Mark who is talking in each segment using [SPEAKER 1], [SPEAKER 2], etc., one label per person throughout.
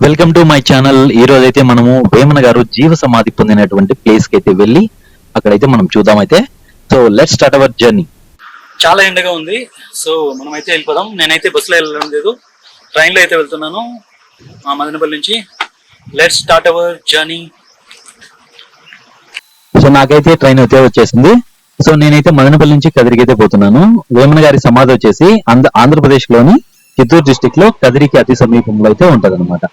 [SPEAKER 1] Welcome to my channel. ఈ రోజు అయితే మనము వేమన గారు జీవ సమాధి పొందినటువంటి ప్లేస్ కి అయితే వెళ్ళి అక్కడైతే మనం చూద్దాం. అయితే so let's start our journey.
[SPEAKER 2] చాలా ఎండగా ఉంది, సో మనం అయితే వెళ్ళిపోదాం. నేనైతే బస్సులో వెళ్ళడం లేదు, ట్రైన్లో అయితే వెళ్తున్నాను మదనపల్లి నుంచి. Let's start our journey.
[SPEAKER 1] So నాకైతే ట్రైన్ అయితే వచ్చేసింది. సో నేనైతే మదనపల్లి నుంచి కదిరికి అయితే పోతున్నాను. వేమన గారి సమాధి వచ్చేసి ఆంధ్రప్రదేశ్ లోని చిత్తూరు డిస్టిక్ లో కదిరికి అతి సమీపంలో అయితే ఉంటది అనమాట.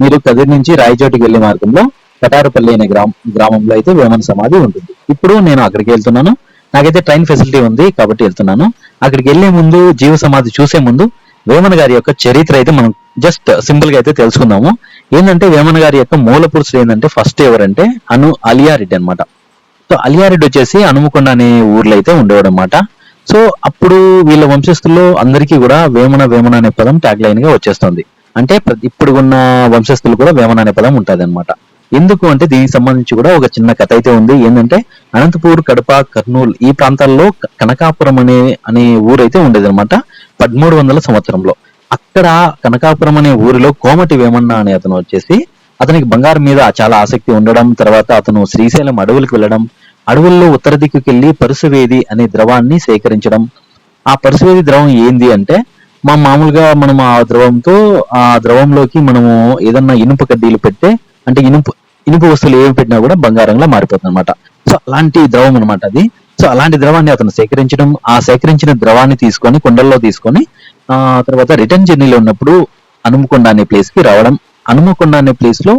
[SPEAKER 1] మీరు కదిరి నుంచి రాయచోటికి వెళ్లే మార్గంలో కటారుపల్లి అనే గ్రామంలో అయితే వేమన సమాధి ఉంటుంది. ఇప్పుడు నేను అక్కడికి వెళ్తున్నాను. నాకైతే ట్రైన్ ఫెసిలిటీ ఉంది కాబట్టి వెళ్తున్నాను. అక్కడికి వెళ్లే ముందు జీవ సమాధి చూసే ముందు వేమన గారి యొక్క చరిత్ర అయితే మనం జస్ట్ సింపుల్ గా అయితే తెలుసుకుందాము. ఏంటంటే వేమన గారి యొక్క మూల పురుషుడు ఏంటంటే ఫస్ట్ ఎవరంటే అలియారెడ్డి అనమాట. సో అలియారెడ్డి వచ్చేసి హనుమకొండ అనే ఊర్లో అయితే ఉండేవాడు అనమాట. సో అప్పుడు వీళ్ళ వంశస్థుల్లో అందరికీ కూడా వేమన వేమన అనే పదం ట్యాగ్ లైన్ గా వచ్చేస్తుంది. అంటే ఇప్పుడు ఉన్న వంశస్థులు కూడా వేమన అనే పదం ఉంటుంది అనమాట. ఎందుకు అంటే దీనికి సంబంధించి కూడా ఒక చిన్న కథ అయితే ఉంది. ఏంటంటే అనంతపూర్, కడప, కర్నూలు ఈ ప్రాంతాల్లో కనకాపురం అనే ఊరైతే ఉండేది అనమాట 1300 సంవత్సరంలో. అక్కడ కనకాపురం అనే ఊరిలో కోమటి వేమన్న అనే అతను వచ్చేసి అతనికి బంగారం మీద చాలా ఆసక్తి ఉండడం, తర్వాత అతను శ్రీశైలం అడవులకు వెళ్ళడం, అడవుల్లో ఉత్తర దిక్కుకి వెళ్లి పరుసవేది అనే ద్రవాన్ని సేకరించడం. ఆ పరుసవేది ద్రవం ఏంది అంటే మామూలుగా మనం ఆ ద్రవంలోకి మనము ఏదన్నా ఇనుప కడ్డీలు పెడితే అంటే ఇనుప వస్తువులు ఏమి పెట్టినా కూడా బంగారంగా మారిపోతుంది అనమాట. సో అలాంటి ద్రవం అనమాట అది. సో అలాంటి ద్రవాన్ని అతను సేకరించడం, ఆ సేకరించిన ద్రవాన్ని తీసుకొని కుండల్లో తీసుకొని తర్వాత రిటర్న్ జర్నీలో ఉన్నప్పుడు హనుమకొండ అనే ప్లేస్ కి రావడం. హనుమకొండ అనే ప్లేస్ లో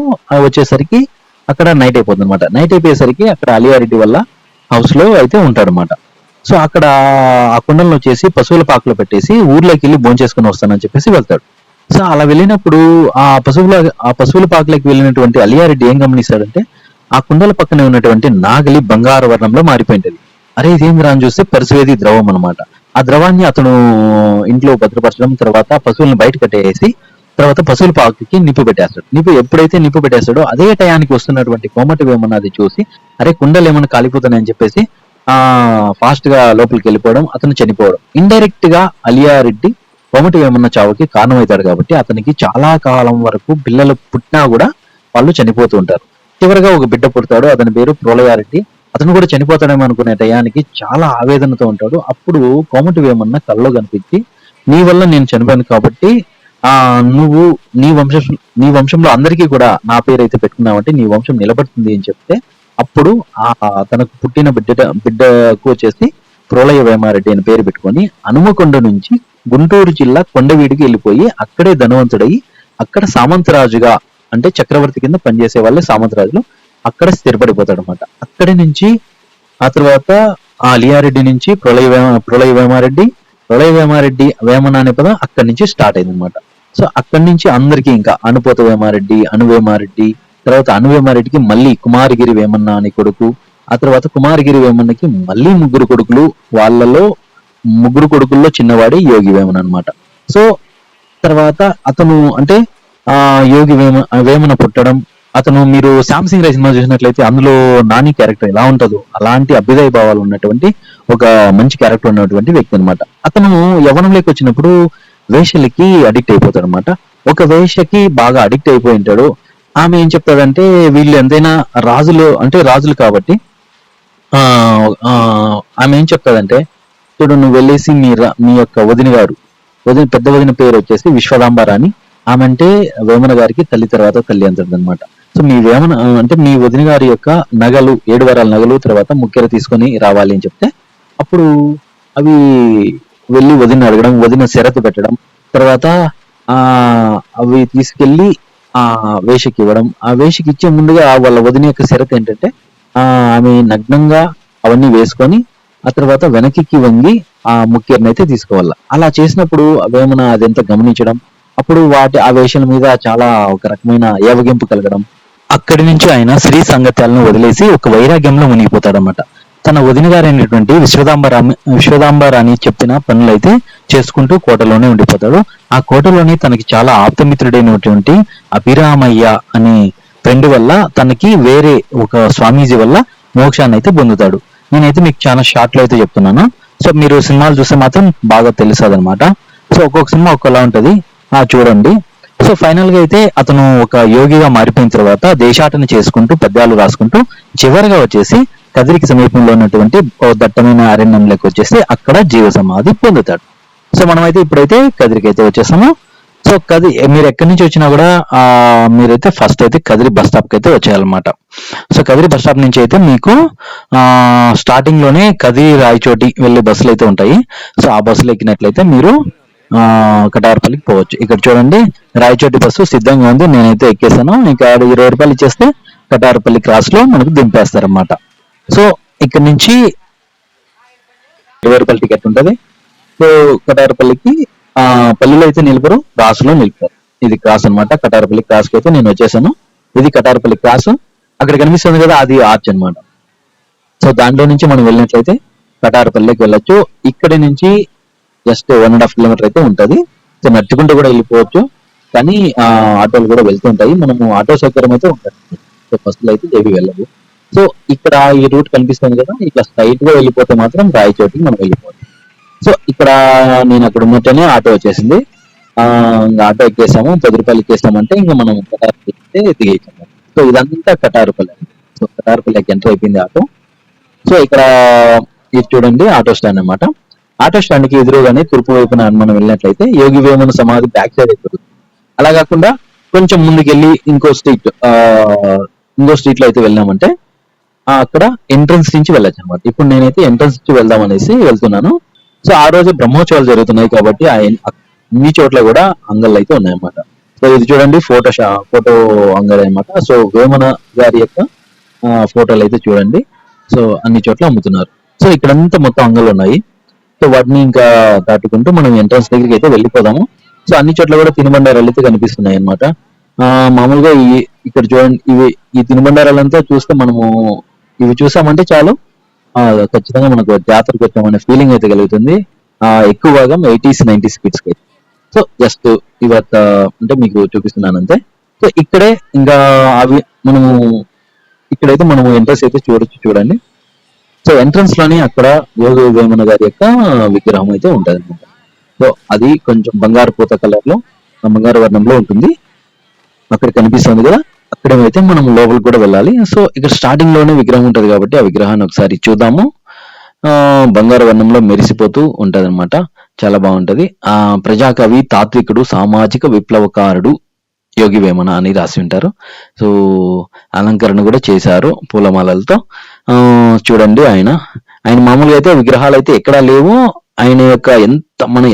[SPEAKER 1] వచ్చేసరికి అక్కడ నైట్ అయిపోతుంది అనమాట. నైట్ అయిపోయేసరికి అక్కడ అలియారెడ్డి వల్ల హౌస్ లో అయితే ఉంటాడనమాట. సో అక్కడ ఆ కుండలను వచ్చేసి పశువుల పాకలో పెట్టేసి ఊర్లోకి వెళ్ళి భోంచేసుకుని వస్తానని చెప్పేసి వెళ్తాడు. సో అలా వెళ్ళినప్పుడు ఆ పశువుల పాకలోకి వెళ్ళినటువంటి అలియారెడ్డి ఏం గమనిస్తాడంటే ఆ కుండల పక్కనే ఉన్నటువంటి నాగలి బంగారు వర్ణంలో మారిపోయింటది. అరే ఇదేం రాని చూస్తే పరుసవేది ద్రవం అనమాట. ఆ ద్రవాన్ని అతను ఇంట్లో భద్రపరచడం, తర్వాత పశువులను బయట కట్టేసి తర్వాత పశువుల పాకకి నిప్పు పెట్టేస్తాడు. ఎప్పుడైతే నిప్పు పెట్టేస్తాడో అదే టయానికి వస్తున్నటువంటి కోమటి వేమన్న అది చూసి అరే కుండలు ఏమైనా కాలిపోతున్నాయని చెప్పేసి ఫాస్ట్ గా లోపలికి వెళ్ళిపోవడం, అతను చనిపోవడం. ఇండైరెక్ట్ గా అలియారెడ్డి కోమటి వేమన్న చావుకి కారణమవుతాడు కాబట్టి అతనికి చాలా కాలం వరకు పిల్లలు పుట్టినా కూడా వాళ్ళు చనిపోతూ ఉంటారు. చివరిగా ఒక బిడ్డ పుడతాడు, అతని పేరు ప్రోలయారెడ్డి. అతను కూడా చనిపోతాడేమో అనుకునే టయానికి చాలా ఆవేదనతో ఉంటాడు. అప్పుడు కోమటి వేమన్న కల్లో కనిపించి నీ వల్ల నేను చనిపోయాను కాబట్టి నువ్వు నీ వంశంలో అందరికీ కూడా నా పేరు అయితే పెట్టుకున్నావంటే నీ వంశం నిలబడుతుంది అని చెప్తే అప్పుడు తనకు పుట్టిన బిడ్డకు వచ్చేసి ప్రోలయ వేమారెడ్డి అని పేరు పెట్టుకొని హనుమకొండ నుంచి గుంటూరు జిల్లా కొండవీడికి వెళ్ళిపోయి అక్కడే ధనవంతుడయి అక్కడ సామంతరాజుగా అంటే చక్రవర్తి కింద పనిచేసే వాళ్ళే సామంతరాజులు అక్కడ స్థిరపడిపోతాడు అనమాట. అక్కడి నుంచి ఆ తర్వాత ఆ అలియారెడ్డి నుంచి ప్రోలయ వేమారెడ్డి వేమన అనే పదం అక్కడి నుంచి స్టార్ట్ అయింది అనమాట. సో అక్కడి నుంచి అందరికీ ఇంకా అనుపోత వేమారెడ్డి, అనువేమారెడ్డి, తర్వాత అనువేమారెడ్డికి మళ్ళీ కుమారగిరి వేమన్న అనే కొడుకు, ఆ తర్వాత కుమారగిరి వేమన్నకి మళ్ళీ 3 కొడుకులు. వాళ్ళలో 3 కొడుకుల్లో చిన్నవాడే యోగి వేమన అనమాట. సో తర్వాత అతను అంటే యోగి వేమన పుట్టడం, అతను మీరు శాంసింగ్ రైస్ సినిమా చూసినట్లయితే అందులో నాని క్యారెక్టర్ ఎలా ఉంటుందో అలాంటి అభ్యుదయ భావాలు ఉన్నటువంటి ఒక మంచి క్యారెక్టర్ ఉన్నటువంటి వ్యక్తి అనమాట. అతను యవ్వనంలోకి వచ్చినప్పుడు వేషలకి అడిక్ట్ అయిపోతాడు అనమాట. ఒక వేషకి బాగా అడిక్ట్ అయిపోయి ఉంటాడు. ఆమె ఏం చెప్తాదంటే వీళ్ళు ఎంతైనా రాజులు కాబట్టి ఆమె ఏం చెప్తాదంటే చూడు నువ్వు వెళ్ళేసి మీ యొక్క పెద్ద వదిన పేరు వచ్చేసి విశ్వదాంబరాని. ఆమె అంటే వేమన గారికి తల్లి తర్వాత తల్లి అంటది అనమాట. సో మీ వదిన గారి యొక్క నగలు 7 వారాల నగలు తర్వాత ముక్కెర తీసుకొని రావాలి అని చెప్తే అప్పుడు అవి వెళ్ళి వదిన అడగడం, వదిన షరతు పెట్టడం, తర్వాత అవి తీసుకెళ్లి వేషకి ఇవ్వడం. ఆ వేషకి ఇచ్చే ముందుగా వాళ్ళ వదిన యొక్క షరతు ఏంటంటే ఆమె నగ్నంగా అవన్నీ వేసుకొని ఆ తర్వాత వెనక్కి వంగి ఆ ముక్కెరని అయితే తీసుకోవాలి. అలా చేసినప్పుడు వేమన అదంతా గమనించడం, అప్పుడు ఆ వేషాల మీద చాలా ఒక రకమైన ఏవగింపు కలగడం. అక్కడి నుంచి ఆయన స్త్రీ సంగత్యాలను వదిలేసి ఒక వైరాగ్యంలో మునిగిపోతాడనమాట. తన వదిన గారైనటువంటి విశ్వదాంబరాని చెప్పిన పనులైతే చేసుకుంటూ కోటలోనే ఉండిపోతాడు. ఆ కోటలోని తనకి చాలా ఆప్తమిత్రుడైనటువంటి అభిరామయ్య అనే ఫ్రెండ్ వల్ల తనకి వేరే ఒక స్వామీజీ వల్ల మోక్షాన్ని అయితే పొందుతాడు. నేనైతే మీకు చాలా షార్ట్ లో అయితే చెప్తున్నాను. సో మీరు సినిమాలు చూస్తే మాత్రం బాగా తెలుస్తుంది అనమాట. సో ఒక్కొక్క సినిమా ఒక్కలా ఉంటది. చూడండి. సో ఫైనల్ గా అయితే అతను ఒక యోగిగా మారిపోయిన తర్వాత దేశాటన చేసుకుంటూ పద్యాలు రాసుకుంటూ చివరిగా వచ్చేసి కదిరికి సమీపంలో ఉన్నటువంటి ఓ దట్టమైన అరణ్యంలోకి వచ్చేసి అక్కడ జీవ సమాధి పొందుతాడు. సో మనమైతే ఇప్పుడైతే కదిరికి అయితే వచ్చేసాము. సో మీరు ఎక్కడి నుంచి వచ్చినా కూడా మీరైతే ఫస్ట్ అయితే కదిరి బస్ స్టాప్ కి అయితే వచ్చేయాలన్నమాట. సో కదిరి బస్ స్టాప్ నుంచి అయితే మీకు స్టార్టింగ్ లోనే కదిరి రాయచోటి వెళ్ళే బస్సులు అయితే ఉంటాయి. సో ఆ బస్సులు ఎక్కినట్లయితే మీరు కటారపల్లికి పోవచ్చు. ఇక్కడ చూడండి రాయచోటి బస్సు సిద్ధంగా ఉంది, నేనైతే ఎక్కేసాను. ఇంకా 20 రూపాయలు ఇచ్చేస్తే కటారపల్లి క్రాస్ లో మనకు దింపేస్తారన్నమాట. సో ఇక్కడ నుంచి 20 రూపాయల టికెట్ ఉంటది. సో కటారపల్లికి పల్లిలో అయితే నిలబరు, క్రాస్ లో నిలుపుతారు. ఇది క్రాస్ అన్నమాట. కటారపల్లి క్రాస్ కి అయితే నేను వచ్చేసాను. ఇది కటారపల్లి క్రాస్. అక్కడ కనిపిస్తుంది కదా, అది ఆర్చ్ అన్నమాట. సో దాంట్లో నుంచి మనం వెళ్ళినట్లయితే కటారపల్లికి వెళ్ళొచ్చు. ఇక్కడి నుంచి జస్ట్ 1.5 కిలోమీటర్ అయితే ఉంటది. సో నడుచుకుంటూ కూడా వెళ్ళిపోవచ్చు, కానీ ఆటోలు కూడా వెళ్తుంటాయి. మనము ఆటో సౌకర్యం అయితే ఉంటుంది. సో బస్సులు అయితే ఏవి వెళ్ళవు. సో ఇక్కడ ఈ రూట్ కనిపిస్తుంది కదా, ఇట్లా స్ట్రైట్ గా వెళ్ళిపోతే మాత్రం రాయచోటికి మనం వెళ్ళిపోవచ్చు. సో ఇక్కడ నేను అక్కడ ఉన్నట్టునే ఆటో వచ్చేసింది. ఇంకా ఆటో ఎక్కేసాము, 10 రూపాయలు ఎక్కేసామంటే ఇంకా మనం కటారపల్లి దిగేసాము. సో ఇదంతా కటారపల్లి. సో కటారపల్లికి ఎంటర్ అయిపోయింది ఆటో. సో ఇక్కడ ఇది చూడండి ఆటో స్టాండ్ అన్నమాట. ఆటో స్టాండ్ కి ఎదురుగానే తూర్పు వైపున మనం వెళ్ళినట్లయితే యోగి వేమన సమాధి బ్యాక్ సైడ్ అయిపోతుంది. అలా కాకుండా కొంచెం ముందుకెళ్ళి ఇంకో స్ట్రీట్ లో అయితే వెళ్ళామంటే అక్కడ ఎంట్రన్స్ నుంచి వెళ్ళచ్చు అనమాట. ఇప్పుడు నేనైతే ఎంట్రన్స్ నుంచి వెళ్దాం అనేసి వెళ్తున్నాను. సో ఆ రోజు బ్రహ్మోత్సవాలు జరుగుతున్నాయి కాబట్టి అన్ని చోట్ల కూడా అంగళ్ళు అయితే ఉన్నాయన్నమాట. సో ఇది చూడండి ఫోటో అంగడి అనమాట. సో వేమన గారి యొక్క ఫోటోలు అయితే చూడండి. సో అన్ని చోట్ల అమ్ముతున్నారు. సో ఇక్కడంతా మొత్తం అంగళ్ళు ఉన్నాయి. సో వాటిని ఇంకా దాటుకుంటూ మనం ఎంట్రన్స్ దగ్గరికి అయితే వెళ్ళిపోదాము. సో అన్ని చోట్ల కూడా తినుబండారాలు అయితే కనిపిస్తున్నాయి అనమాట. మామూలుగా ఇక్కడ చూడండి, ఈ తినుబండారాలంతా చూస్తే మనము ఇవి చూసామంటే చాలు ఖచ్చితంగా మనకు జాతరకు వచ్చామనే ఫీలింగ్ అయితే కలుగుతుంది. ఎక్కువ భాగం 80s 90s కిడ్స్ కి. సో జస్ట్ ఇవత అంటే మీకు చూపిస్తున్నాను అంతే. సో ఇక్కడే ఇంకా ఇక్కడైతే మనము ఎంట్రన్స్ అయితే చూడండి. సో ఎంట్రన్స్ లోనే అక్కడ యోగి వేమన గారి యొక్క విగ్రహం అయితే ఉంటది అనమాట. సో అది కొంచెం బంగారు పూత కలర్ లో, బంగారు వర్ణంలో ఉంటుంది. అక్కడ కనిపిస్తుంది కదా, అక్కడైతే మనం లోపలికి కూడా వెళ్ళాలి. సో ఇక్కడ స్టార్టింగ్ లోనే విగ్రహం ఉంటది కాబట్టి ఆ విగ్రహాన్ని ఒకసారి చూద్దాము. బంగారు వర్ణంలో మెరిసిపోతూ ఉంటది అనమాట. చాలా బాగుంటది. ప్రజాకవి, తాత్వికుడు, సామాజిక విప్లవకారుడు యోగి వేమన అని రాసి ఉంటారు. సో అలంకరణ కూడా చేశారు పూలమాలలతో. చూడండి ఆయన మామూలుగా అయితే విగ్రహాలు అయితే ఎక్కడా లేవు. ఆయన యొక్క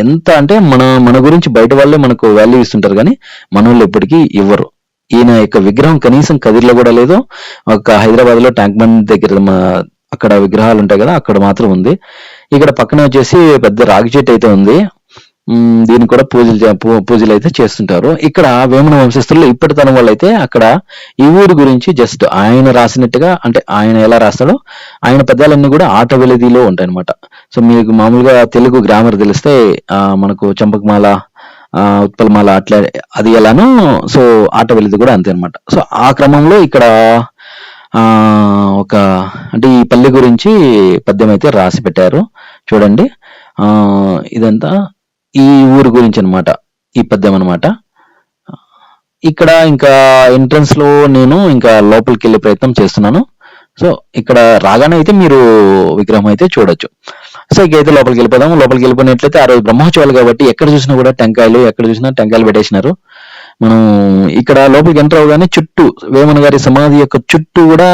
[SPEAKER 1] ఎంత అంటే మన గురించి బయట వాళ్ళే మనకు వాల్యూ ఇస్తుంటారు, కానీ మన వాళ్ళు ఎప్పటికీ ఇవ్వరు. ఈయన యొక్క విగ్రహం కనీసం కదిరిలో కూడా లేదు. ఒక హైదరాబాద్ లో ట్యాంక్ బండ్ దగ్గర అక్కడ విగ్రహాలు ఉంటాయి కదా, అక్కడ మాత్రం ఉంది. ఇక్కడ పక్కన వచ్చేసి పెద్ద రాగి చెట్టు అయితే ఉంది. దీనికి కూడా పూజలు అయితే చేస్తుంటారు. ఇక్కడ వేమన వంశస్థుల్లో ఇప్పటి తరం వాళ్ళు అయితే అక్కడ ఈ ఊరి గురించి జస్ట్ ఆయన రాసినట్టుగా, అంటే ఆయన ఎలా రాస్తాడో ఆయన పద్యాలన్నీ కూడా ఆట వెలిదిలో ఉంటాయి అనమాట. సో మీకు మామూలుగా తెలుగు గ్రామర్ తెలిస్తే మనకు చంపకమాల, ఉత్పలమాల అట్లా అది ఎలానో, సో ఆట వెలిది కూడా అంతే అనమాట. సో ఆ క్రమంలో ఇక్కడ అంటే ఈ పల్లె గురించి పద్యం అయితే రాసి పెట్టారు. చూడండి, ఇదంతా ఈ ఊరు గురించి అనమాట, ఈ పద్యం అనమాట. ఇక్కడ ఇంకా ఎంట్రన్స్ లో నేను ఇంకా లోపలికి వెళ్ళే ప్రయత్నం చేస్తున్నాను. సో ఇక్కడ రాగానే అయితే మీరు విగ్రహం అయితే చూడొచ్చు. సో ఇకైతే లోపలికి వెళ్ళిపోదాము. లోపలికి వెళ్ళిపోయినట్లయితే ఆ రోజు బ్రహ్మోత్సవాలు కాబట్టి ఎక్కడ చూసినా కూడా ఎక్కడ చూసినా టెంకాయలు పెట్టేసినారు. మనం ఇక్కడ లోపలికి ఎంటర్ అవగానే చుట్టూ వేమన గారి సమాధి యొక్క చుట్టూ కూడా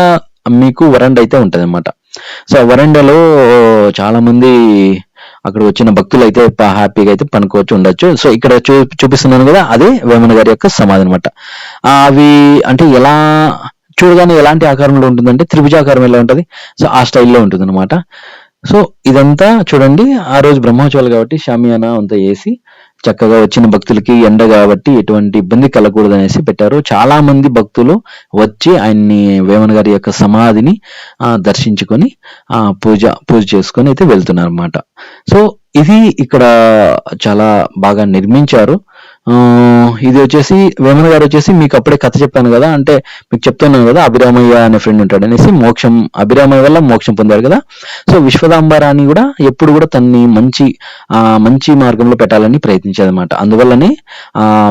[SPEAKER 1] మీకు వరండా అయితే ఉంటది అనమాట. సో ఆ వరండాలో చాలా మంది అక్కడ వచ్చిన భక్తులు అయితే హ్యాపీగా అయితే పనుకోవచ్చు, ఉండొచ్చు. సో ఇక్కడ చూపిస్తున్నాను కదా, అదే వేమన గారి యొక్క సమాధి అనమాట. అవి అంటే ఎలా చూడగానే ఎలాంటి ఆకారంలో ఉంటుందంటే త్రిభుజాకారం ఎలా ఉంటది, సో ఆ స్టైల్లో ఉంటుంది అనమాట. సో ఇదంతా చూడండి, ఆ రోజు బ్రహ్మోత్సవాలు కాబట్టి షామియానా అంతా వేసి చక్కగా వచ్చిన భక్తులకి ఎండ కాబట్టి ఎటువంటి ఇబ్బంది కలగకూడదు అనేసి పెట్టారు. చాలా మంది భక్తులు వచ్చి ఆయన్ని వేమన గారి యొక్క సమాధిని దర్శించుకొని పూజ చేసుకొని అయితే వెళ్తున్నారు అనమాట. సో ఇది ఇక్కడ చాలా బాగా నిర్మించారు. ఇది వచ్చేసి వేమన గారు వచ్చేసి మీకు అప్పుడే కథ చెప్పాను కదా, అంటే మీకు చెప్తున్నాను కదా అభిరామయ్య అనే ఫ్రెండ్ ఉంటాడు అనేసి, అభిరామయ్య వల్ల మోక్షం పొందాడు కదా. సో విశ్వదాంబరాన్ని కూడా ఎప్పుడు కూడా తన్ని మంచి మార్గంలో పెట్టాలని ప్రయత్నించేది అనమాట. అందువల్లనే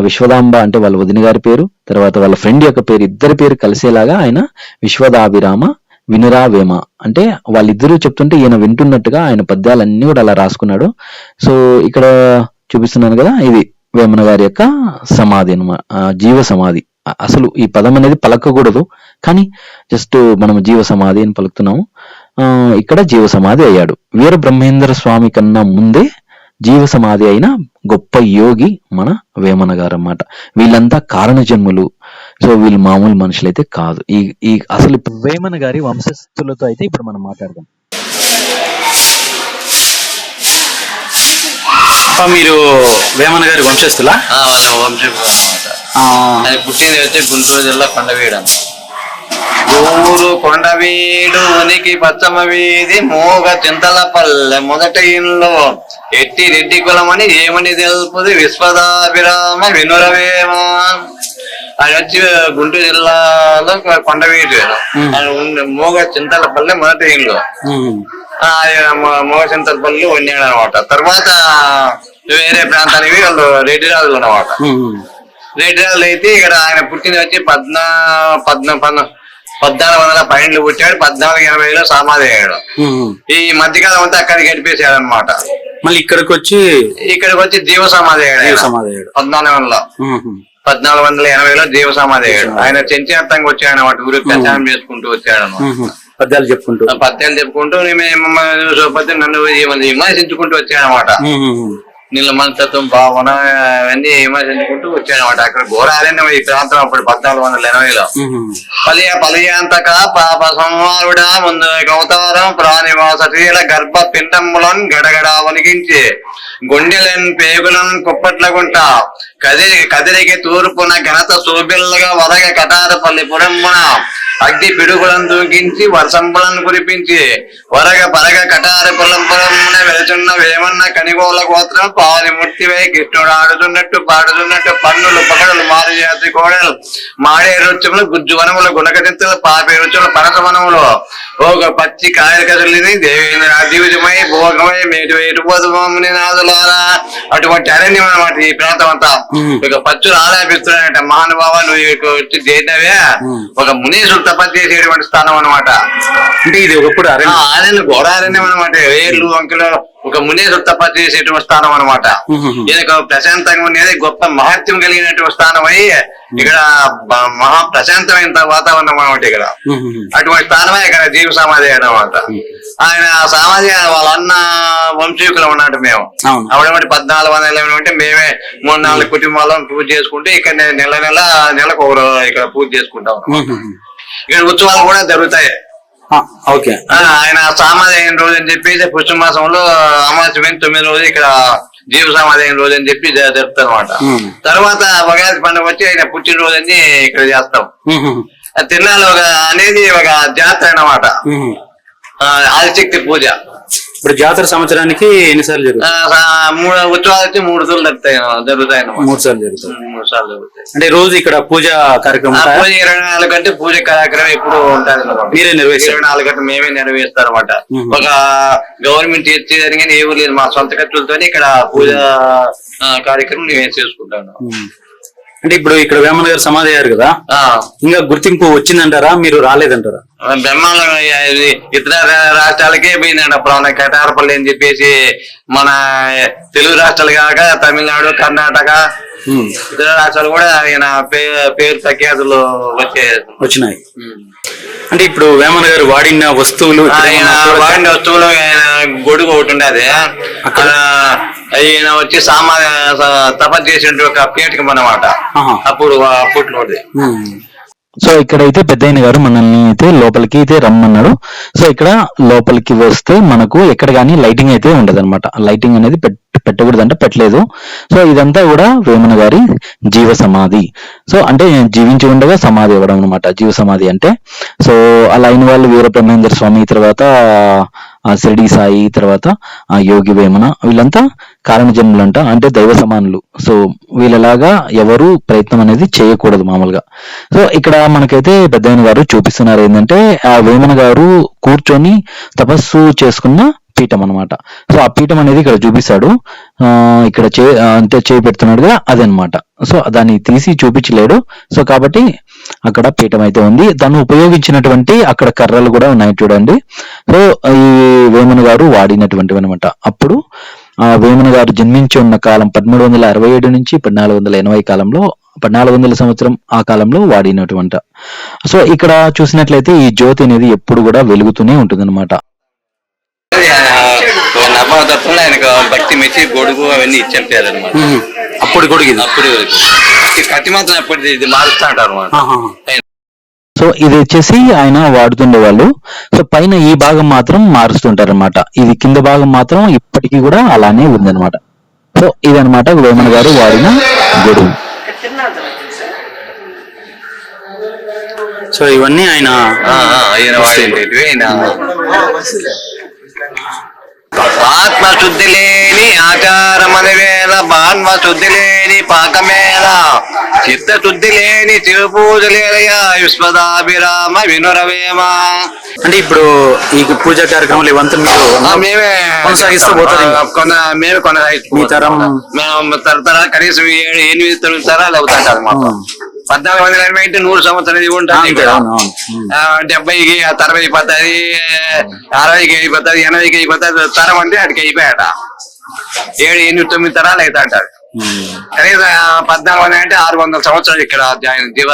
[SPEAKER 1] విశ్వదాంబ అంటే వాళ్ళ వదిన గారి పేరు, తర్వాత వాళ్ళ ఫ్రెండ్ యొక్క పేరు, ఇద్దరి పేరు కలిసేలాగా ఆయన విశ్వదాభిరామ వినురా వేమ అంటే వాళ్ళిద్దరూ చెప్తుంటే ఈయన వింటున్నట్టుగా ఆయన పద్యాలన్నీ కూడా అలా రాసుకున్నాడు. సో ఇక్కడ చూపిస్తున్నాను కదా, ఇది వేమన గారి యొక్క సమాధి అనమాట, జీవ సమాధి. అసలు ఈ పదం అనేది పలకకూడదు, కానీ జస్ట్ మనం జీవ సమాధి అని పలుకుతున్నాము. ఇక్కడ జీవ సమాధి అయ్యాడు. వీర బ్రహ్మేంద్ర స్వామి కన్నా ముందే జీవ సమాధి అయిన గొప్ప యోగి మన వేమన గారు అన్నమాట. వీళ్ళంతా కారణ జన్ములు. సో వీళ్ళు మామూలు మనుషులైతే కాదు. ఈ అసలు వేమన గారి వంశస్థులతో అయితే ఇప్పుడు మనం మాట్లాడదాం.
[SPEAKER 2] మీరు వేమన గారి వంశస్థులా?
[SPEAKER 3] వంశం అది పుట్టింది వచ్చి గుంటూరు జిల్లా కొండవీడు. ఊరు కొండవీడు ఉనికి పచ్చమ వీధి మోగ చింతల పల్లె మొదట ఇంట్లో ఎట్టి రెడ్డి కులమని ఏమని తెలుపుది విశ్వదాభిరామ వినురవేమ. అది వచ్చి గుంటూరు జిల్లాలో కొండవీడు మోగ చింతల పల్లె మొదటి ఇంట్లో మోగ చింతల పల్లె వండాడు అనమాట. తర్వాత వేరే ప్రాంతానికి వాళ్ళు రెడ్డి రాజులు అనమాట. రెడ్డి రాజులు అయితే ఇక్కడ ఆయన పుట్టింది వచ్చి 1412 పుట్టాడు. 1480లో సమాధి అయ్యాడు. ఈ మధ్యకాలం అంతా అక్కడికి గడిపేసాడు అనమాట.
[SPEAKER 2] మళ్ళీ ఇక్కడికి వచ్చి జీవ సమాధి అయ్యాడు 1480లో జీవ సమాధి అయ్యాడు. ఆయన చెంచార్థంగా వచ్చాడు అనమాట. ఊరికి ప్రచారం చేసుకుంటూ వచ్చాడు అనమాట. పద్యాలు చెప్పుకుంటూ
[SPEAKER 3] నన్ను విమర్శించుకుంటూ వచ్చాడు అనమాట. నీళ్ళ మనస్తత్వం భావన అవన్నీ విమర్శించుకుంటూ వచ్చాడనమాట. అక్కడ ఘోరాలన్నీ ఈ ప్రాంతం అప్పుడు 1480లో పలియాంతక పాప సంహారుడా ముందు అవతారం ప్రాణివాస స్త్రీల గర్భ పిండములను గడగడ వణికించి గుండెలను పేగులను కుప్పట్లగుంట కదిరికి తూర్పున ఘనత సోబిల్లగా వరగ కటారపల్లి పురమ్మున అగ్ని పిడుగులను దూకించి వర్షంపులను కురిపించి వరగ పరగ కటార పులంపురమున వెలుచున్న వేమన్న కనిగోల గోత్రం పాలిమూర్తివై కృష్ణుడు ఆడుతున్నట్టు పాడుతున్నట్టు పన్నులు పగడలు మారు జాతి కోడలు మాడే రుచులు గుజ్జు వనములు గుణకతిత్తులు పాపే రుచులు పనస వనములు ఒక పచ్చి కాయల కదులిని దేవేంద్ర అధివిజమై భోగమై మేటు వేటుపోతుని నాదులారా అటువంటి అరణ్యం అనమాట ఈ ప్రాంతం అంతా. ఇక పచ్చులు ఆలాపిస్తున్నాయట. మహానుభావ నువ్వు వచ్చి చేసినవే ఒక మునీసుడు తపస్సు చేసేటువంటి స్థానం అనమాట.
[SPEAKER 2] అంటే ఇది ఒకప్పుడు
[SPEAKER 3] అరణ్యం ఘోరారణ్యం అనమాట. వేర్లు అంకెలు ఒక మునీసుడు తపస్సు చేసేటువంటి స్థానం అనమాట. ఈయనకు ప్రశాంతంగా ఉండేది గొప్ప మహత్యం కలిగినటువంటి స్థానం అయ్యి ఇక్కడ మహా ప్రశాంతమైన వాతావరణం అనమాట. ఇక్కడ అటువంటి స్థానమే ఇక్కడ జీవ సమాధి అనమాట. ఆయన సమాధి వాళ్ళ అన్న వంశీకులు ఉన్నాడు. మేము అప్పుడేమంటే 1411 అంటే మేమే 3-4 కుటుంబాలను పూజ చేసుకుంటే ఇక్కడ నెలకు ఒకరు ఇక్కడ పూజ చేసుకుంటాం. ఇక్కడ ఉత్సవాలు కూడా జరుగుతాయి.
[SPEAKER 2] ఓకే.
[SPEAKER 3] ఆయన సమాధి అయిన రోజు అని చెప్పేసి పుష్య మాసంలో అమావాస్య 9 రోజు ఇక్కడ జీవ సమాధి అయిన రోజు అని చెప్పి జరుపుతాం అనమాట. తర్వాత ఉగాది పండుగ వచ్చి ఆయన పుట్టినరోజు అని ఇక్కడ చేస్తాం. తిరునాళ్ళు అనేది ఒక జాతర అన్నమాట. ఆదిశక్తి పూజ.
[SPEAKER 2] ఇప్పుడు జాతర సంవత్సరానికి ఎన్నిసార్లు జరుగుతాయి?
[SPEAKER 3] ఉత్సవాలు వచ్చి 3 రోజులు జరుగుతాయి.
[SPEAKER 2] 3 సార్లు జరుగుతాయి. అంటే రోజు ఇక్కడ పూజ కార్యక్రమం
[SPEAKER 3] 24 గంటలు పూజ కార్యక్రమం ఎప్పుడు ఉంటుంది.
[SPEAKER 2] మీరే నిర్వహిస్తారు?
[SPEAKER 3] 24 గంటలు మేమే నిర్వహిస్తారు అనమాట. ఒక గవర్నమెంట్ ఇచ్చేదని కానీ ఏమీ లేదు. మా సొంత ఖర్చులతో ఇక్కడ పూజ కార్యక్రమం మేము చేసుకుంటాను.
[SPEAKER 2] అంటే ఇప్పుడు ఇక్కడ వేమన గారు సమాధి అయ్యారు కదా, ఇంకా గుర్తింపు వచ్చిందంటారా, మీరు రాలేదంటారా?
[SPEAKER 3] బ్రహ్మాండం ఇతర రాష్ట్రాలకే పోయిందండి. అప్పుడు కటారపల్లి అని చెప్పేసి మన తెలుగు రాష్ట్రాలు కాక తమిళనాడు, కర్ణాటక ఇతర రాష్ట్రాలు కూడా ఆయన పేరు ప్రఖ్యాతులు
[SPEAKER 2] వచ్చినాయి. అంటే ఇప్పుడు వేమన గారు వాడిన వస్తువులు
[SPEAKER 3] ఆయన గొడుగు ఒకటి ఉండేది. అక్కడ ఆయన వచ్చి తపస్సు చేసిన ఒక పీఠకం అన్నమాట. అప్పట్లో.
[SPEAKER 1] సో ఇక్కడైతే పెద్దయిన గారు మనల్ని అయితే లోపలికి అయితే రమ్మన్నారు. సో ఇక్కడ లోపలికి వస్తే మనకు ఎక్కడ కానీ లైటింగ్ అయితే ఉండదు అనమాట. లైటింగ్ అనేది పెట్టకూడదు అంటే పెట్టలేదు. సో ఇదంతా కూడా వేమన గారి జీవ సమాధి. సో అంటే జీవించి ఉండగా సమాధి అవ్వడం అనమాట జీవ సమాధి అంటే. సో అలా అయిన వాళ్ళు వీర బ్రహ్మేంద్ర స్వామి, తర్వాత షిరిడి సాయి, తర్వాత యోగి వేమన, వీళ్ళంతా కారణజన్ములంట, అంటే దైవ సమానులు. సో వీళ్ళలాగా ఎవరు ప్రయత్నం అనేది చేయకూడదు మామూలుగా. సో ఇక్కడ మనకైతే పెద్దయ్య గారు చూపిస్తున్నారు ఏంటంటే ఆ వేమన గారు కూర్చొని తపస్సు చేసుకున్న పీఠం అన్నమాట. సో ఆ పీఠం అనేది ఇక్కడ చూపిస్తాడు. ఇక్కడ అంటే చేయి పెడుతున్నాడు కదా, అదనమాట. సో దాన్ని తీసి చూపించలేడు. సో కాబట్టి అక్కడ పీఠం అయితే ఉంది. తను ఉపయోగించినటువంటి అక్కడ కర్రలు కూడా ఉన్నాయి చూడండి. సో ఈ వేమన గారు వాడినటువంటివి అనమాట. అప్పుడు వేమన గారు జన్మించి ఉన్న కాలం 1367 నుంచి 1480 కాలంలో, 1400 సంవత్సరం ఆ కాలంలో వాడినటువంటి. సో ఇక్కడ చూసినట్లయితే ఈ జ్యోతి అనేది ఎప్పుడు కూడా వెలుగుతూనే ఉంటుంది అనమాట.
[SPEAKER 3] నమ్మకత్వంలో ఆయనకు భక్తి మెచ్చి గొడుగు అవన్నీ ఇచ్చారు అనమాట.
[SPEAKER 2] అప్పుడు గొడుగు
[SPEAKER 3] అప్పుడు కత్తి మాత్రం ఎప్పటి ఇది మారుస్తా అంటారు అనమాట.
[SPEAKER 1] సో ఇది వచ్చేసి ఆయన వాడుతుండే వాళ్ళు. సో పైన ఈ భాగం మాత్రం మారుస్తుంటారు అనమాట. ఇది కింద భాగం మాత్రం ఇప్పటికీ కూడా అలానే ఉందన్నమాట. సో ఇదనమాట వేమన గారు వాడిన గొడుగు.
[SPEAKER 2] సో ఇవన్నీ ఆయన
[SPEAKER 3] ఆత్మశుద్ధి లేని ఆచారమని వేళ, బాన్మ శుద్ధి లేని పాకమేళ, చిత్తశుద్ధి లేని శివ పూజ లేదయా విశ్వదాభిరామ వినురవేమ.
[SPEAKER 2] అంటే ఇప్పుడు ఈ పూజా కార్యక్రమాలు ఇవంతా మీరు
[SPEAKER 3] మేమే
[SPEAKER 2] కొనసాగిస్తూ పోతారు.
[SPEAKER 3] మేమే కొనసాగిస్తూ
[SPEAKER 2] మీ తరం
[SPEAKER 3] మేము తరతరాలు కనీసం 7-9 తరాలు అవుతాంటారు మాకు. 1480 100 సంవత్సరాలు ఉంటుంది. 70కి 60 అయిపోతుంది, 60కి అయిపోతుంది, 80కి అయిపోతుంది. తరం అంటే అటుకి అయిపోయాట. 7-8-9 తరాలు అవుతా అంటారు. కనీసం 1400 అంటే 600 సంవత్సరాలు ఇక్కడ జీవ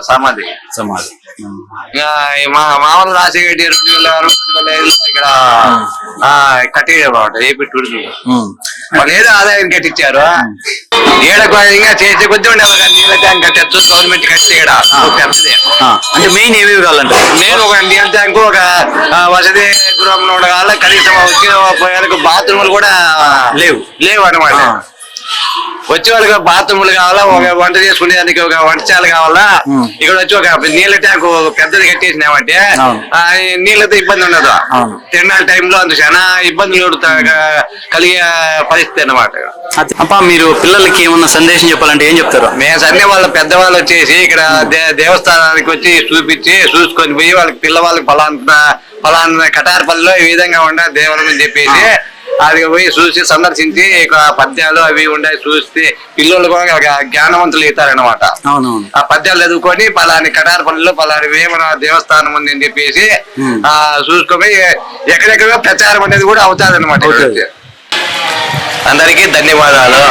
[SPEAKER 3] సమాధి. మామూలు రాజశేఖర 2000 ఇక్కడ కట్టించారు ఏపీ టూరిజం. వాళ్ళు ఏదో ఆదాయం కట్టించారు. ఇంకా చేసే కొద్ది ఉండే నీళ్ళ ట్యాంక్ కట్టచ్చు, గవర్నమెంట్ కట్టేయడా పెద్దది.
[SPEAKER 2] అంటే మెయిన్ ఏమేమి కావాలంటే
[SPEAKER 3] నేను ఒక నీళ్ళ ట్యాంకు, ఒక వసతి గృహంలో ఉండగాల కనీసం వచ్చిన పోయేందుకు బాత్రూములు కూడా లేవు అనమాట. వచ్చే వాళ్ళకి బాత్రూములు కావాలా, ఒక వంట చేసుకునేదానికి ఒక వంటశాల కావాలా. ఇక్కడ వచ్చి ఒక నీళ్ళ ట్యాంక్ పెద్దది కట్టేసినామంటే నీళ్ళతో ఇబ్బంది ఉండదు. తిరణాల టైంలో అంత చాలా ఇబ్బందులు కలిగే పరిస్థితి అన్నమాట.
[SPEAKER 2] మీరు పిల్లలకి ఏమన్నా సందేశం చెప్పాలంటే ఏం చెప్తారు?
[SPEAKER 3] మేము సరే వాళ్ళ పెద్దవాళ్ళు వచ్చేసి ఇక్కడ దేవస్థానానికి వచ్చి చూసుకొని పోయి వాళ్ళకి పిల్లవాళ్ళకి ఫలానా కటారపల్లిలో ఈ విధంగా ఉండ దేవుని అని చెప్పేసి అది పోయి చూసి సందర్శించి పద్యాలు అవి ఉండాయి చూస్తే పిల్లలు కూడా జ్ఞానవంతులు అవుతారనమాట. ఆ పద్యాలు చదువుకొని పలాని కటారపల్లిలో పలాని వేమన దేవస్థానం ఉంది అని చెప్పేసి చూసుకొని ఎక్కడెక్కడ ప్రచారం అనేది కూడా అవుతాది అనమాట. అందరికీ ధన్యవాదాలు.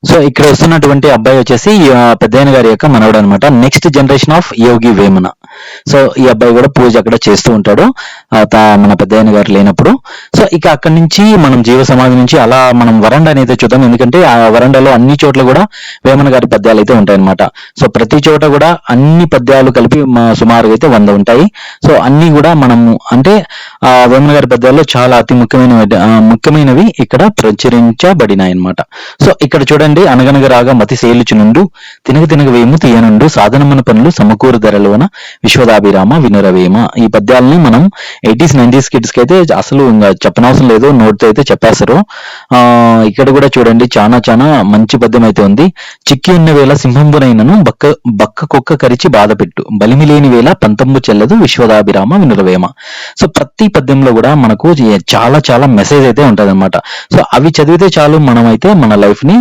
[SPEAKER 1] సో ఇక్కడ వస్తున్నటువంటి అబ్బాయి వచ్చేసి పెద్దయ్య గారి యొక్క మనవడు అనమాట. Next generation of Yogi Vemana. So ఈ అబ్బాయి కూడా పూజ అక్కడ చేస్తూ ఉంటాడు మన పెద్దయ్య గారు లేనప్పుడు. సో ఇక అక్కడి నుంచి మనం జీవ సమాధి నుంచి అలా మనం వరండా అనేది చూద్దాం. ఎందుకంటే ఆ వరండాలో అన్ని చోట్ల కూడా వేమన గారి పద్యాలు అయితే ఉంటాయన్నమాట. సో ప్రతి చోట కూడా అన్ని పద్యాలు కలిపి సుమారుగా అయితే 100 ఉంటాయి. సో అన్ని కూడా మనము అంటే వేమన గారి పద్యాల్లో చాలా అతి ముఖ్యమైనవి ఇక్కడ ప్రచురించబడినాయి అన్నమాట. సో ఇక్కడ చూడండి, అనగనగ రాగా మతి సేలుచునుండు, తినగ తినగ వేము తీయనుండు, సాధనమున పనులు సమకూరు ధరలోన విశ్వదాభిరామ వినురవేమ. ఈ పద్యాలని మనం 80s 90s కిడ్స్ కి అయితే అసలు ఇంకా చెప్పనవసరం లేదు, నోట్తో అయితే చెప్పేస్తారు. ఇక్కడ కూడా చూడండి చాలా చాలా మంచి పద్యం అయితే ఉంది. చిక్కి ఉన్న వేళ సింహంబునైనను బక్క కుక్క కరిచి బాధ పెట్టు, బలిమి లేని వేళ పంతంబు చెల్లదు విశ్వదాభిరామ వినురవేమ. సో ప్రతి పద్యంలో కూడా మనకు చాలా చాలా మెసేజ్ అయితే ఉంటది అనమాట. సో అవి చదివితే చాలు, మనం అయితే మన లైఫ్ ని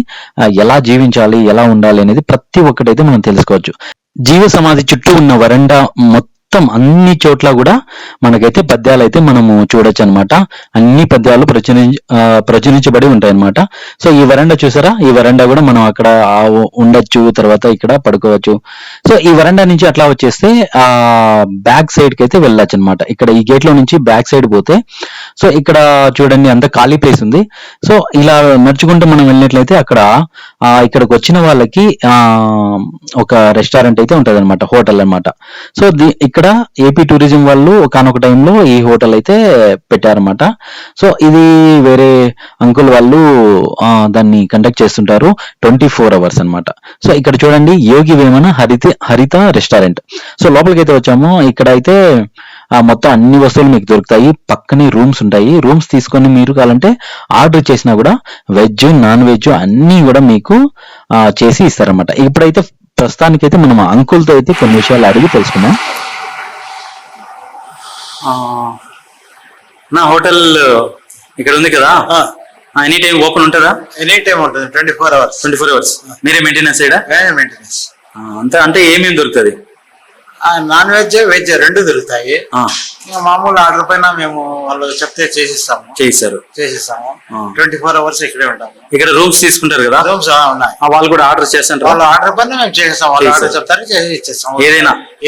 [SPEAKER 1] ఎలా జీవించాలి, ఎలా ఉండాలి అనేది ప్రతి ఒక్కటైతే మనం తెలుసుకోవచ్చు. జీవ సమాధి చుట్టూ ఉన్న వరండా మొత్తం అన్ని చోట్ల కూడా మనకైతే పద్యాలు అయితే మనము చూడొచ్చు అనమాట. అన్ని పద్యాలు ప్రచురించబడి ఉంటాయి అనమాట. సో ఈ వరండా చూసారా, ఈ వరండా కూడా మనం అక్కడ ఉండొచ్చు, తర్వాత ఇక్కడ పడుకోవచ్చు. సో ఈ వరండా నుంచి అట్లా వచ్చేస్తే ఆ బ్యాక్ సైడ్ కి అయితే వెళ్ళొచ్చు అనమాట. ఇక్కడ ఈ గేట్ లో నుంచి బ్యాక్ సైడ్ పోతే సో ఇక్కడ చూడండి అంత ఖాళీ ప్లేస్ ఉంది. సో ఇలా నడుచుకుంటూ మనం వెళ్ళినట్లయితే అక్కడ ఇక్కడికి వచ్చిన వాళ్ళకి ఒక రెస్టారెంట్ అయితే ఉంటది అనమాట, హోటల్ అనమాట. సో ఇక్కడ ఏపీ టూరిజం వాళ్ళు ఒకనొక టైంలో ఈ హోటల్ అయితే పెట్టారన్నమాట. సో ఇది వేరే అంకుల్ వాళ్ళు దాన్ని కండక్ట్ చేస్తుంటారు 24 hours అనమాట. సో ఇక్కడ చూడండి యోగి వేమన హరిత రెస్టారెంట్. సో లోపలికి అయితే వచ్చాము. ఇక్కడ అయితే మొత్తం అన్ని వస్తువులు మీకు దొరుకుతాయి. పక్కనే రూమ్స్ ఉంటాయి. రూమ్స్ తీసుకొని మీరు కావాలంటే ఆర్డర్ చేసినా కూడా వెజ్ నాన్ వెజ్ అన్ని కూడా మీకు చేసి ఇస్తారన్నమాట. ఇప్పుడైతే ప్రస్తుతానికైతే మనం అంకుల్తో అయితే కొన్ని విషయాలు అడిగి తెలుసుకుందాం.
[SPEAKER 2] నా హోటల్ ఇక్కడ ఉంది కదా, ఎనీ టైం ఓపెన్ ఉంటుందా?
[SPEAKER 4] ఎనీ టైం ఉంటుంది, 24 hours.
[SPEAKER 2] 24 hours. మీరే మెయింటెనెన్స్ సైడా?
[SPEAKER 4] మెయింటెనెన్స్.
[SPEAKER 2] అంతా అంటే ఏమేమి దొరుకుతుంది?
[SPEAKER 4] నాన్ వెజ్ వెజ్ రెండు దొరుకుతాయి. మామూలు ఆర్డర్ పైన మేము వాళ్ళు చెప్తే చేసిస్తాము. 24 hours ఇక్కడే ఉంటాము.
[SPEAKER 2] ఇక్కడ రూమ్స్ తీసుకుంటారు కదా?
[SPEAKER 4] రూమ్స్ ఉన్నాయి.
[SPEAKER 2] వాళ్ళు కూడా ఆర్డర్ చేస్తారు.
[SPEAKER 4] వాళ్ళు ఆర్డర్ పైన మేము చేసేస్తాం. వాళ్ళు ఆర్డర్ చెప్తారు, చేసి ఇచ్చేస్తాం.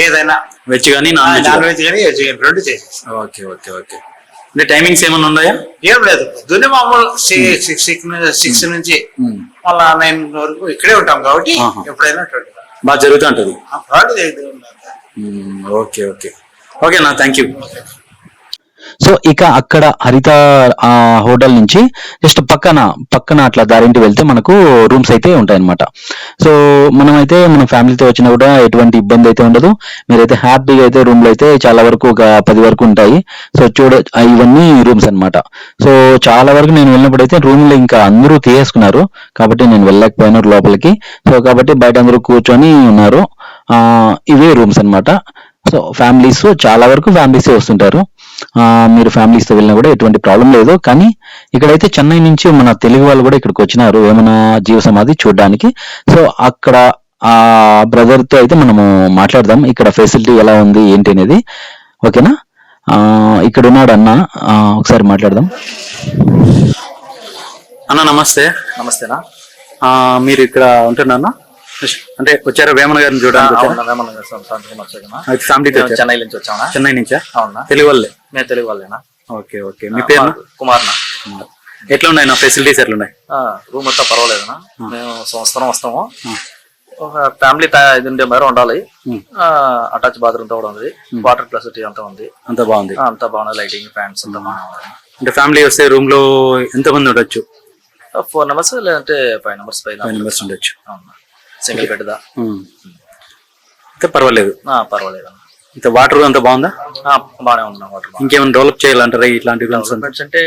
[SPEAKER 4] ఏదైనా
[SPEAKER 2] వెజ్ కానీ నాన్
[SPEAKER 4] వెజ్ కానీ వెజ్ కానీ రెండు చేసేస్తాం.
[SPEAKER 2] Okay okay okay. అంటే టైమింగ్స్ ఏమైనా ఉన్నాయా?
[SPEAKER 4] ఏం లేదు, పొద్దున్నే మామూలు 6 నుంచి మళ్ళా 9 వరకు ఇక్కడే ఉంటాం కాబట్టి ఎప్పుడైనా
[SPEAKER 2] బాగా జరుగుతూ ఉంటుంది. ఓకే ఓకే ఓకే నా థ్యాంక్ యూ.
[SPEAKER 1] సో ఇక అక్కడ హరిత హోటల్ నుంచి జస్ట్ పక్కన అట్లా దారింటి వెళ్తే మనకు రూమ్స్ అయితే ఉంటాయన్నమాట. సో మనమైతే మన ఫ్యామిలీతో వచ్చినా కూడా ఎటువంటి ఇబ్బంది అయితే ఉండదు. మీరైతే హ్యాపీగా అయితే రూమ్లు అయితే చాలా వరకు ఒక 10 వరకు ఉంటాయి. సో ఇవన్నీ రూమ్స్ అన్నమాట. సో చాలా వరకు నేను వెళ్ళినప్పుడు అయితే రూమ్లు ఇంకా అందరూ తీసేసుకున్నారు కాబట్టి నేను వెళ్ళలేకపోయాను లోపలికి. సో కాబట్టి బయట అందరూ కూర్చొని ఉన్నారు. ఇవే రూమ్స్ అన్నమాట. సో ఫ్యామిలీస్ చాలా వరకు ఫ్యామిలీసే వస్తుంటారు. మీరు ఫ్యామిలీస్తో వెళ్ళినా కూడా ఎటువంటి ప్రాబ్లం లేదు. కానీ ఇక్కడైతే చెన్నై నుంచి మన తెలుగు వాళ్ళు కూడా ఇక్కడికి వచ్చినారు వేమన జీవ సమాధి చూడడానికి. సో అక్కడ ఆ బ్రదర్తో అయితే మనము మాట్లాడదాం ఇక్కడ ఫెసిలిటీ ఎలా ఉంది ఏంటి అనేది. ఓకేనా? ఇక్కడ ఉన్నాడు అన్న, ఒకసారి మాట్లాడదాం.
[SPEAKER 2] అన్న నమస్తే.
[SPEAKER 4] నమస్తేనా.
[SPEAKER 2] మీరు ఇక్కడ ఉంటున్నా అంటే వచ్చారా వేమన గారిని చూడడానికి?
[SPEAKER 4] చెన్నై నుంచి వచ్చామా?
[SPEAKER 2] చెన్నై నుంచా?
[SPEAKER 4] అవునా.
[SPEAKER 2] తెలుగు వాళ్ళే?
[SPEAKER 4] మేము తెలుగు వాళ్ళేనా.
[SPEAKER 2] Okay okay. మీ పేరు?
[SPEAKER 4] కుమార్నా.
[SPEAKER 2] ఎట్లా ఉన్నాయి నా ఫెసిలిటీస్ ఎట్లా ఉన్నాయి?
[SPEAKER 4] రూమ్ అంతా పర్వాలేదనా. మేము సంవత్సరం వస్తాము. ఒక ఫ్యామిలీ ఇది ఉండే మేర ఉండాలి. అటాచ్ బాత్రూమ్ తో కూడా ఉంది. వాటర్ ఫెసిలిటీ అంతా ఉంది.
[SPEAKER 2] అంతా బాగుంది.
[SPEAKER 4] అంతా బాగుంది. లైటింగ్ ఫ్యాన్స్ అంతా బాగుంది.
[SPEAKER 2] అంటే ఫ్యామిలీ వస్తే రూమ్ లో ఎంత మంది ఉండొచ్చు?
[SPEAKER 4] 4 members లేదంటే 5 members
[SPEAKER 2] 5 members ఉండొచ్చు.
[SPEAKER 4] సింగిల్ బెడ్ దా.
[SPEAKER 2] అయితే పర్వాలేదు.
[SPEAKER 4] పర్వాలేదు.
[SPEAKER 2] ఇంత వాటర్ అంతా బాగుందా?
[SPEAKER 4] బాగానే ఉంది వాటర్.
[SPEAKER 2] ఇంకేమైనా డెవలప్ చేయాలంటారా ఇట్లాంటి రూమ్స్?
[SPEAKER 4] అంటే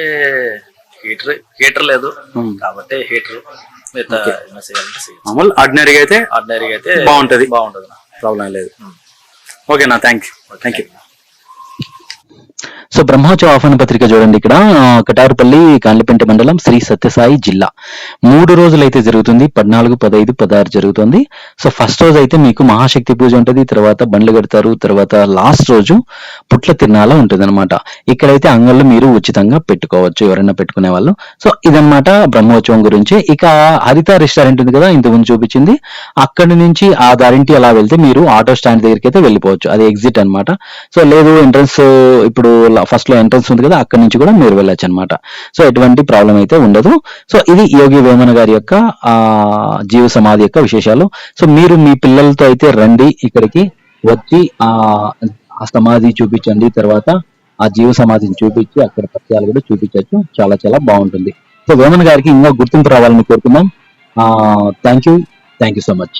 [SPEAKER 4] హీటర్ లేదు కాబట్టి హీటర్
[SPEAKER 2] మామూలు ఆర్డినరీగా అయితే బాగుంటది. ప్రాబ్లం లేదు. ఓకేనా, థ్యాంక్ యూ.
[SPEAKER 1] సో బ్రహ్మోత్సవ ఆహ్వాన పత్రిక చూడండి. ఇక్కడ కటారుపల్లి కాండ్లపెంట మండలం శ్రీ సత్యసాయి జిల్లా 3 రోజులు అయితే జరుగుతుంది. 14, 15, 16 జరుగుతుంది. సో ఫస్ట్ రోజు అయితే మీకు మహాశక్తి పూజ ఉంటుంది, తర్వాత బండ్లు కడతారు, తర్వాత లాస్ట్ రోజు పుట్ల తిరునాళ ఉంటుంది అనమాట. ఇక్కడైతే అంగళ్ళు మీరు ఉచితంగా పెట్టుకోవచ్చు ఎవరైనా పెట్టుకునే వాళ్ళు. సో ఇదన్నమాట బ్రహ్మోత్సవం గురించి. ఇక హరిత రెస్టారెంట్ ఉంది కదా ఇంతకుముందు చూపించింది, అక్కడి నుంచి ఆ దారింటి అలా వెళ్తే మీరు ఆటో స్టాండ్ దగ్గరికి అయితే వెళ్ళిపోవచ్చు. అది ఎగ్జిట్ అనమాట. సో లేదు ఎంట్రన్స్ ఇప్పుడు ఫస్ట్ లో ఎంట్రన్స్ ఉంది కదా అక్కడి నుంచి కూడా మీరు వెళ్ళొచ్చు అనమాట. సో ఎటువంటి ప్రాబ్లం అయితే ఉండదు. సో ఇది యోగి వేమన గారి యొక్క జీవ సమాధి యొక్క విశేషాలు. సో మీరు మీ పిల్లలతో అయితే రండి, ఇక్కడికి వచ్చి ఆ సమాధి చూపించండి, తర్వాత ఆ జీవ సమాధిని చూపించి అక్కడ పత్యాలు కూడా చూపించవచ్చు. చాలా చాలా బాగుంటుంది. సో వేమన గారికి ఇంకా గుర్తింపు రావాలని కోరుకుందాం. Thank you so much.